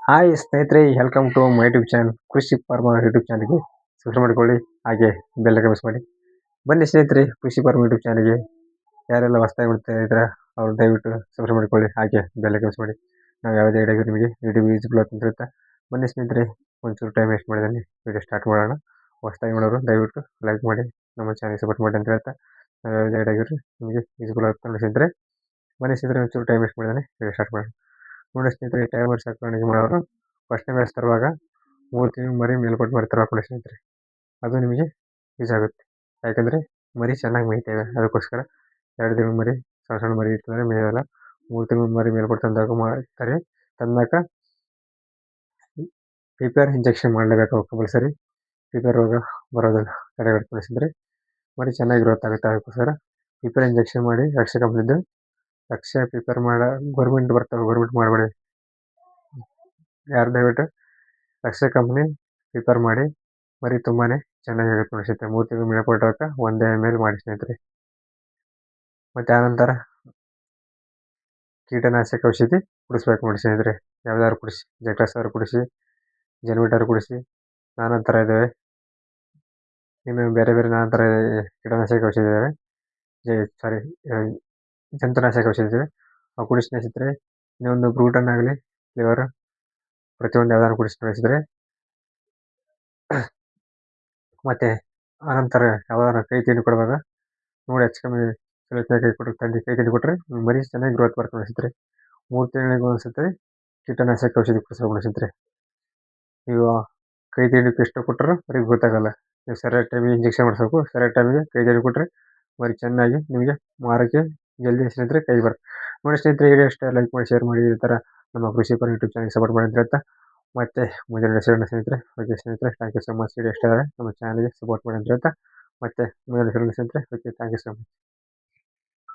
Hi ಸ್ನೇಹಿತರೆ, welcome to my YouTube channel Krishi farmer YouTube ಚಾನಲ್ಗೆ subscribe ಮಾಡ್ಕೊಳ್ಳಿ. ಹಾಗೆ ಬೆಲ್ ಪ್ರೆಸ್ ಮಾಡಿ. ಬನ್ನಿ ಸ್ನೇಹಿತರೆ, ಕೃಷಿ ಫಾರ್ಮರ್ ಯೂಟ್ಯೂಬ್ ಚಾನಲ್ಗೆ ಯಾರೆಲ್ಲ ಹೊಸದಾಗಿ ಬಿಡ್ತಾ ಇದ್ರೆ ಅವ್ರು ದಯವಿಟ್ಟು ಸಬ್ಸ್ಕ್ರೈಬ್ ಮಾಡ್ಕೊಳ್ಳಿ. ಹಾಗೆ ಬೆಲ್ ಪ್ರೆಸ್ ಮಾಡಿ. ನಾವು ಯಾವುದೇ ವಿಡಿಯೋ ನಿಮಗೆ ಯೂಟ್ಯೂಬ್ ಯೂಸ್ಫುಲ್ ಅಂತ ಬನ್ನಿ ಸ್ನೇಹಿತರೆ, ಒಂಚೂರು ಟೈಮ್ ವೇಸ್ಟ್ ಮಾಡಿದಲ್ಲಿ ವಿಡಿಯೋ ಸ್ಟಾರ್ಟ್ ಮಾಡೋಣ. ಹೊಸದಾಗಿ ಮಾಡೋರು ದಯವಿಟ್ಟು ಲೈಕ್ ಮಾಡಿ, ನಮ್ಮ ಚಾನಲ್ ಸಪೋರ್ಟ್ ಮಾಡಿ ಅಂತ ಹೇಳ್ತಾ ನಾವು ಯಾವುದೇ ವಿಡಿಯೋ ನಿಮಗೆ ಯೂಸ್ಫುಲ್ ಆಗುತ್ತೆ ನೋಡಿ ಸ್ನೇಹಿತರೆ. ಬನ್ನಿ ಸ್ನೇಹಿತರೆ, ಒಂಚೂರು ಟೈಮ್ ವೇಸ್ಟ್ ಮಾಡಿದಲ್ಲಿ ವಿಡಿಯೋ ಸ್ಟಾರ್ಟ್ ಮಾಡೋಣ. ನೋಡಿ ಸ್ನೇಹಿತರೆ, ಟೈಮರ್ ಸಾಕಾಣಿಕೆ ಮಾಡೋರು ಫಸ್ಟ್ನೇ ಮ್ಯಾಚ್ ತರುವಾಗ 3 ತಿಂಗಳು ಮರಿ ಮೇಲ್ಪಟ್ಟು ಮರಿ ತರಬೇಕು ಸ್ನೇಹಿತರೆ. ಅದು ನಿಮಗೆ ಯೂಸ್ ಆಗುತ್ತೆ. ಯಾಕಂದರೆ ಮರಿ ಚೆನ್ನಾಗಿ ಮೇಯ್ತೇವೆ, ಅದಕ್ಕೋಸ್ಕರ 2 ತಿಂಗಳು ಮರಿ ಸಣ್ಣ ಸಣ್ಣ ಮರಿ ಇರ್ತದೆ ಮೇಯಲ್ಲ. 3 ತಿಂಗಳು ಮರಿ ಮೇಲ್ಪಟ್ಟು ತಂದಾಗ ಮಾಡ್ತಾರೆ. ತಂದಾಗ ಪಿಪಿಆರ್ ಇಂಜೆಕ್ಷನ್ ಮಾಡಲೇಬೇಕು ಕಂಪಲ್ಸರಿ. ಪಿಪಿಆರ್ ರೋಗ ಬರೋದಿಲ್ಲ ತಡೆಗಟ್ಟಿಸಿದ್ರೆ ಮರಿ ಚೆನ್ನಾಗಿ ಗ್ರೋತ್ ಆಗುತ್ತೆ. ಅದಕ್ಕೋಸ್ಕರ ಪಿಪಿಆರ್ ಇಂಜೆಕ್ಷನ್ ಮಾಡಿ ರಕ್ಷೆ ಕಂಪ್ನಿದ್ದು ರಕ್ಷೆ ಪಿಪಿಆರ್ ಗೌರ್ಮೆಂಟ್ ಬರ್ತವೆ, ಗೌರ್ಮೆಂಟ್ ಮಾಡಬೇಡಿ ಯಾರು ದಯವಿಟ್ಟು ರಕ್ಷೆ ಕಂಪ್ನಿ ಪಿಪಿಆರ್ ಮಾಡಿ. ಮರಿ ತುಂಬಾ ಚೆನ್ನಾಗಿರುತ್ತೆ ನೋಡಿ ಸ್ನೇಹಿತರೆ. 3 ತಿಂಗಳು ಮೇಲ್ಪಟ್ಟವಾಗ 1 ml ಮಾಡಿ ಸ್ನೇಹಿತರೆ. ಮತ್ತು ಆನಂತರ ಕೀಟನಾಶಕ ಔಷಧಿ ಕುಡಿಸ್ಬೇಕು ನೋಡಿ ಸ್ನೇಹಿತರೆ. ಯಾವ್ದಾದ್ರು ಕುಡಿಸಿ, ಜೆಕ್ರಾಸಾರು ಕುಡಿಸಿ, ಜೆನ್ವಿಟಾರು ಕುಡಿಸಿ, ನಾನಾ ಥರ ಇದ್ದಾವೆ. ಇನ್ನು ಬೇರೆ ಬೇರೆ ನಾನಾ ಥರ ಕೀಟನಾಶಕ ಔಷಧಿ ಇದ್ದಾವೆ, ಜಂತುನಾಶಕ ಔಷಧಿ ಇದ್ದಾವೆ. ಅವು ಕುಡಿಸಿ ಸ್ನೇಹಿತರೆ. ಇನ್ನೊಂದು ಬ್ರೂಟನ್ ಆಗಲಿ ಲಿವರ್ ಪ್ರತಿಯೊಂದು ಯಾವ್ದಾದ್ರು ಕುಡಿಸಿ ಸ್ನೇಹಿತರೆ. ಮತ್ತು ಆನಂತರ ಯಾವ್ದಾದ್ರು ಕೈ ತಿಂಡಿ ಕೊಡುವಾಗ ನೋಡಿ ಹೆಚ್ಚು ಕಮ್ಮಿ ಕೈ ತಿಂಡಿ ಕೊಟ್ಟರೆ ಮರಿ ಚೆನ್ನಾಗಿ ಗ್ರೋತ್ ಬರ್ತದೆ ಸ್ನೇಹಿತರೆ. 3 ತಿಂಗಳಿಗೆ ಒಂದ್ಸತಿ ಕೀಟನಾಶಕ ಔಷಧಿ ಕುಡಿಸ್ಬೇಕು ಸ್ನೇಹಿತರೆ. ನೀವು ಕೈ ತಿಂಡಿಗೆ ಎಷ್ಟು ಕೊಟ್ಟರು ಮರಿಗೆ ಗೊತ್ತಾಗಲ್ಲ. ನೀವು ಸರಿಯಾದ ಟೈಮಿಗೆ ಇಂಜೆಕ್ಷನ್ ಮಾಡಿಸ್ಬೇಕು. ಸರಿಯಾದ ಟೈಮಿಗೆ ಕೈ ತಿಂಡಿ ಕೊಟ್ಟರೆ ಮರಿ ಚೆನ್ನಾಗಿ ನಿಮಗೆ ಮಾರೋಕ್ಕೆ ಜಲ್ದಿ ಸ್ನೇಹಿತರೆ ಕೈ ಬರುತ್ತೆ ನೋಡಿ ಸ್ನೇಹಿತರೆ. ವಿಡಿಯೋ ಇಷ್ಟ ಲೈಕ್ ಮಾಡಿ, ಶೇರ್ ಮಾಡಿ. ಈ ಥರ ನಮ್ಮ ಕೃಷಿ ಫಾರ್ಮರ್ ಯೂಟ್ಯೂಬ್ ಚಾನಲ್ ಸಪೋರ್ಟ್ ಮಾಡಿ ಅಂತ ಹೇಳ್ತಾ ಮತ್ತೆ ಮುಂದಿನ ಸಿಗೋಣ ಸ್ನೇಹಿತರೆ. ಓಕೆ ಸ್ನೇಹಿತರೆ, thank you so much. Video ಇಷ್ಟ ಆದರೆ ನಮ್ಮ ಚಾನಲ್ಗೆ ಸಪೋರ್ಟ್ ಮಾಡಿ ಅಂತ ಹೇಳ್ತಾ ಮತ್ತೆ ಮುಂದಿನ ಸಿಗೋಣ ಸ್ನೇಹಿತರೆ. Okay, thank you so much.